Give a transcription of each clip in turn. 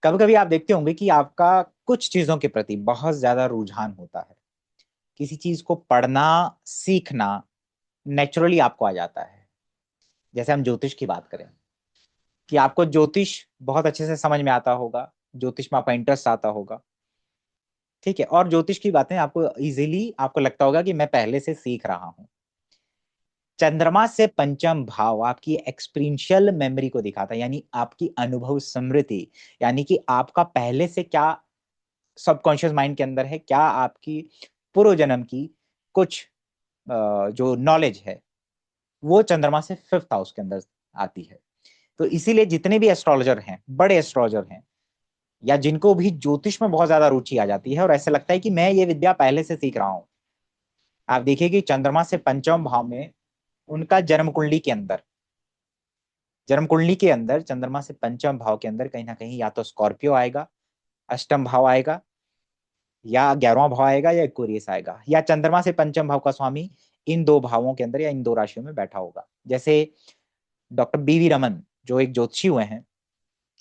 कभी कभी आप देखते होंगे कि आपका कुछ चीजों के प्रति बहुत ज्यादा रुझान होता है। किसी चीज को पढ़ना, सीखना नेचुरली आपको आ जाता है। जैसे हम ज्योतिष की बात करें कि आपको ज्योतिष बहुत अच्छे से समझ में आता होगा, ज्योतिष में आपका इंटरेस्ट आता होगा। ठीक है, और ज्योतिष की बातें आपको इजीली आपको लगता होगा कि मैं पहले से सीख रहा हूं। चंद्रमा से पंचम भाव आपकी एक्सपीरियंशियल मेमोरी को दिखाता है, यानी आपकी अनुभव स्मृति, यानी कि आपका पहले से क्या सबकॉन्शियस माइंड के अंदर है, क्या आपकी पूर्व जन्म की कुछ जो नॉलेज है वो चंद्रमा से फिफ्थ हाउस के अंदर आती है। तो इसीलिए जितने भी एस्ट्रोलॉजर हैं, बड़े एस्ट्रोलॉजर हैं, या जिनको भी ज्योतिष में बहुत ज्यादा रुचि आ जाती है और ऐसे लगता है कि मैं ये विद्या पहले से सीख रहा हूं, आप देखिए कि चंद्रमा से पंचम भाव में उनका जन्म कुंडली के अंदर, जन्म कुंडली के अंदर चंद्रमा से पंचम भाव के अंदर कहीं ना कहीं या तो स्कॉर्पियो आएगा, अष्टम भाव आएगा, या 11वां भाव आएगा, या एक्वेरियस आएगा, या चंद्रमा से पंचम भाव का स्वामी इन दो भावों के अंदर या इन दो राशियों में बैठा होगा। जैसे डॉक्टर बीवी रमन जो एक ज्योतिषी हुए हैं,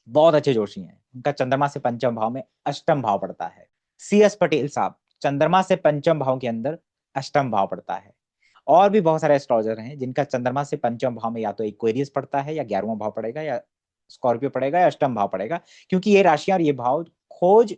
बहुत अच्छे जोशी हैं, उनका चंद्रमा से पंचम भाव में अष्टम भाव पड़ता है। सी एस पटेल साहब चंद्रमा से पंचम भाव के अंदर अष्टम भाव पड़ता है। और भी बहुत सारे एस्ट्रोलॉजर हैं जिनका चंद्रमा से पंचम भाव में या तो एक्वेरियस पड़ता है, या 11वां भाव पड़ेगा, या स्कॉर्पियो पड़ेगा, या अष्टम भाव पड़ेगा। क्योंकि ये राशियां और ये भाव खोज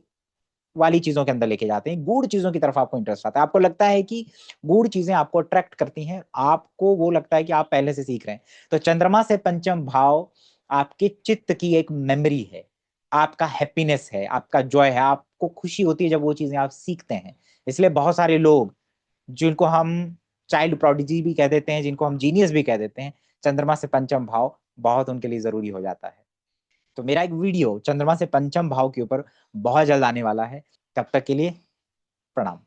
वाली चीजों के अंदर लेके जाते हैं, गूढ़ चीजों की तरफ आपको इंटरेस्ट आता है। आपको लगता है कि गूढ़ चीजें आपको अट्रैक्ट करती हैं, आपको वो लगता है कि आप पहले से सीख रहे हैं। तो चंद्रमा से पंचम भाव आपके चित्त की एक मेमोरी है, आपका हैप्पीनेस है, आपका जॉय है, आपको खुशी होती है जब वो चीजें आप सीखते हैं। इसलिए बहुत सारे लोग जिनको हम चाइल्ड प्रोडिजी भी कह देते हैं, जिनको हम जीनियस भी कह देते हैं, चंद्रमा से पंचम भाव बहुत उनके लिए जरूरी हो जाता है। तो मेरा एक वीडियो चंद्रमा से पंचम भाव के ऊपर बहुत जल्द आने वाला है। तब तक के लिए प्रणाम।